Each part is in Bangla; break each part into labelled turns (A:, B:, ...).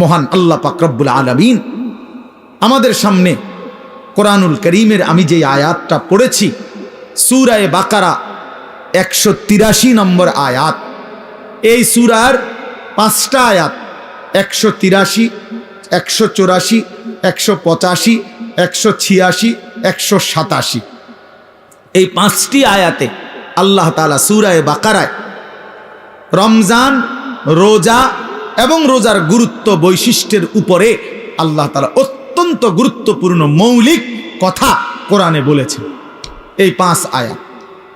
A: মহান আল্লাহ পাক রব্বুল আলামিন আমাদের সামনে কোরআনুল করিমের আমি যে আয়াতটা পড়েছি সূরা বাকারা 183 নম্বর আয়াত। এই সূরার 5টা আয়াত 183, 184, 185, 186, 187। এই 5টি আয়াতে আল্লাহ তাআলা সূরা বাকারায় রমজান, রোজা এবং রোজার গুরুত্ব বৈশিষ্ট্যের উপরে আল্লাহ তাআলা অত্যন্ত গুরুত্বপূর্ণ মৌলিক কথা কোরআনে বলেছেন এই 5 আয়াত।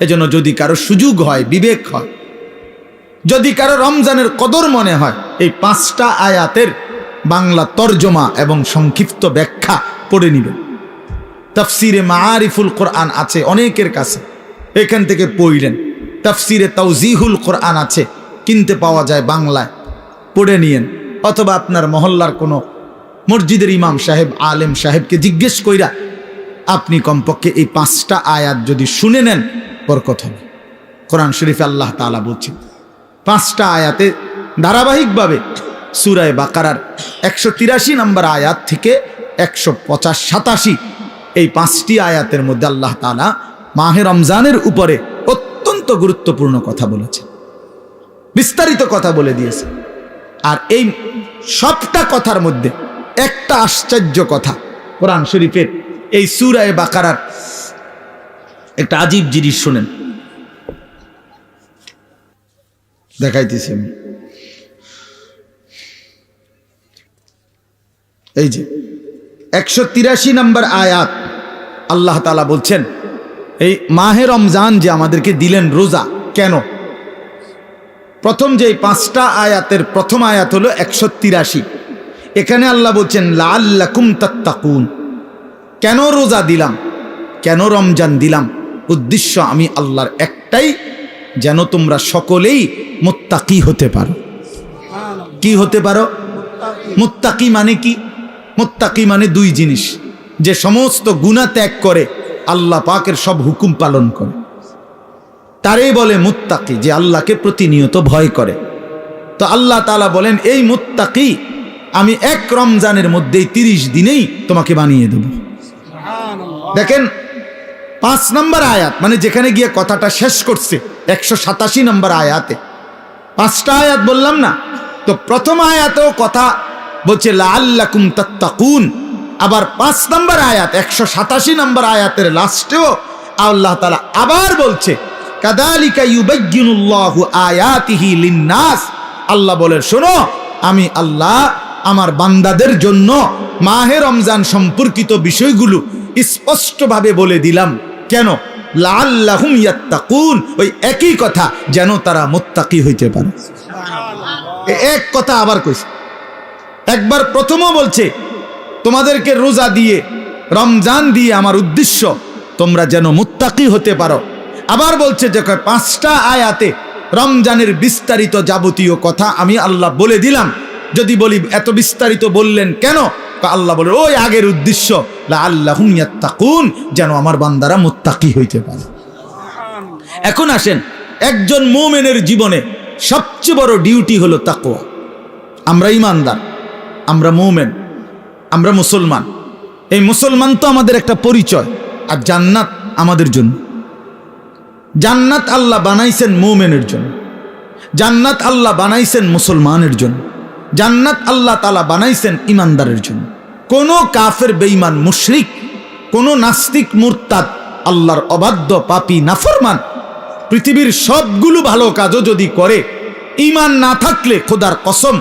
A: এজন্য যদি কারো সুযোগ হয়, বিবেক হয়, যদি কারো রমজানের কদর মনে হয়, এই 5টা আয়াতের বাংলা তরজমা এবং সংক্ষিপ্ত ব্যাখ্যা পড়ে নেবেন। তাফসিরে মাআরিফুল কোরআন আছে অনেকের কাছে, এখান থেকে পড়লেন। তাফসিরে তাওজিহুল কোরআন আছে, কিনতে পাওয়া যায় বাংলায়, পড়ে নিয়েন। অথবা আপনার মহল্লার কোনো মসজিদের ইমাম সাহেব, আলেম সাহেবকে জিজ্ঞেস কইরা আপনি কমপক্ষে এই 5টা আয়াত যদি শুনে নেন, বরকত হবে। কোরআন শরীফে আল্লাহ তাআলা বলছেন 5টা আয়াতে ধারাবাহিকভাবে সূরা বাকারার 183 নম্বর আয়াত থেকে 185-87 এই 5টি আয়াতের মধ্যে আল্লাহ তাআলা মাহে রমজানের উপরে অত্যন্ত গুরুত্বপূর্ণ কথা বলেছে, বিস্তারিত কথা বলে দিয়েছে। আর এই সবটা কথার মধ্যে একটা আশ্চর্য কথা কোরআন শরীফের এই সূরা বাকারার একটা আজীব জিনিস শুনেন, দেখাইতেছি আমি। এই যে 183 নম্বর আয়াত আল্লাহ তাআলা বলছেন এই মাহে রমজান যে আমাদেরকে দিলেন রোজা, কেন? প্রথম যে 5টা আয়াতের প্রথম আয়াত হলো 183। এখানে আল্লাহ বলছেন লাআল্লাকুম তাত্তাকুন। কেন রোজা দিলাম, কেন রমজান দিলাম? উদ্দেশ্য আমি আল্লাহর একটাই, যেন তোমরা সকলেই মুত্তাকি হতে পারো। কি হতে পারো? মুত্তাকি মানে কি? মুত্তাকি মানে 2 জিনিস, যে সমস্ত গুনাহ ত্যাগ করে আল্লাহ পাকের সব হুকুম পালন করে, তারই বলে মুত্তাকি, যে আল্লাহকে প্রতিনিয়ত ভয় করে। তো আল্লাহ তাআলা বলেন এই মুত্তাকি আমি এক রমজানের মধ্যেই 30 দিনেই তোমাকে বানিয়ে দেব। দেখেন 5 নম্বর আয়াত, মানে যেখানে গিয়ে কথাটা শেষ করছে 187 নম্বর আয়াতে। 5টা আয়াত বললাম না? তো প্রথম আয়াতেও কথা বলছে লাআল্লাকুম তাত্তাকুন, আবার 5 নম্বর আয়াত 187 নম্বর আয়াতের লাস্টেও আল্লাহ তাআলা আবার বলছে কাযালিকা ইউবায়্যিনুল্লাহু আয়াতিহি লিন-নাস। আল্লাহ বলে শোনো, আমি আল্লাহ আমার বান্দাদের জন্য মাহে রমজান সম্পর্কিত বিষয়গুলো স্পষ্টভাবে বলে দিলাম। কেন? লাআল্লাহুম ইয়াত্তাকুন, ওই একই কথা, যেন তারা মুত্তাকি হইতে পারে। এক কথা আবার কইছে, একবার প্রথমও বলছে তোমাদেরকে রোজা দিয়ে, রমজান দিয়ে আমার উদ্দেশ্য তোমরা যেন মুত্তাকি হতে পারো। আবার বলছে যে 5টা আয়াতে রমজানের বিস্তারিত যাবতীয় কথা আমি আল্লাহ বলে দিলাম। যদি বলি এত বিস্তারিত বললেন কেন? আল্লাহ বলে ওই আগের উদ্দেশ্য লাআল্লাহুম ইয়াত্তাকুন, যেন আমার বান্দারা মুত্তাকি হইতে পারে। এখন আসেন, একজন মুমিনের জীবনে সবচেয়ে বড় ডিউটি হলো তাকওয়া। আমরা ঈমানদার, আমরা মুমিন, আমরা মুসলমান। এই মুসলমান তো আমাদের একটা পরিচয়, আর জান্নাত আমাদের জন্য। জান্নাত আল্লাহ বানাইছেন মুমিনের জন্য, জান্নাত আল্লাহ বানাইছেন মুসলমানের জন্য, জান্নাত আল্লাহ তাআলা বানাইছেন ঈমানদারের জন্য। কোন কাফের, বেঈমান, মুশরিক, কোন নাস্তিক, মুরতাদ, আল্লাহর অবাধ্য, পাপী, নাফরমান পৃথিবীর সবগুলো ভালো কাজও যদি করে, ঈমান না থাকলে খোদার কসম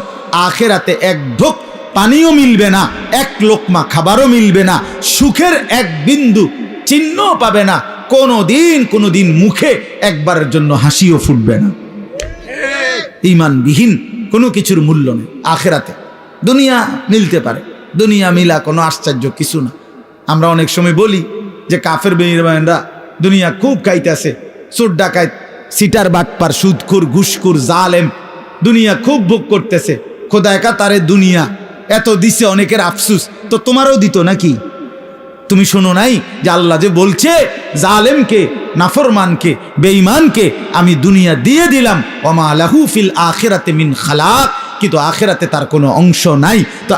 A: আখিরাতে এক ঢোক পানিও মিলবে না, এক লোকমা খাবারও মিলবে না, সুখের এক বিন্দু চিহ্নও পাবে না, কোনোদিন মুখে একবারের জন্য হাসিও ফুটবে না। ঈমানবিহীন কোনো কিছুর মূল্য নেই আখিরাতে। দুনিয়া মিলতে পারে, দুনিয়া মিলা কোনো আশ্চর্য কিছু না। আমরা অনেক সময় বলি যে কাফের বেঈমানরা দুনিয়া খুব খাইতেছে, চোর ডাকাত, সিটার বাটপার, সুদখোর, ঘুষখোর, জালেম দুনিয়া খুব ভোগ করতেছে। খোদা একা তারে দুনিয়া এত দিছে, অনেকের আফসুস। তো তোমারও দিত নাকি? তুমি শোনো নাই যে আল্লাহ যে বলছে জালেমকে, নাফরমানকে, বেঈমানকে আমি দুনিয়া দিয়ে দিলাম, ওয়া মা লাহু ফিল আখিরাতি মিন খালাক, কিন্তু আখিরাতে তার কোনো অংশ নাই। তো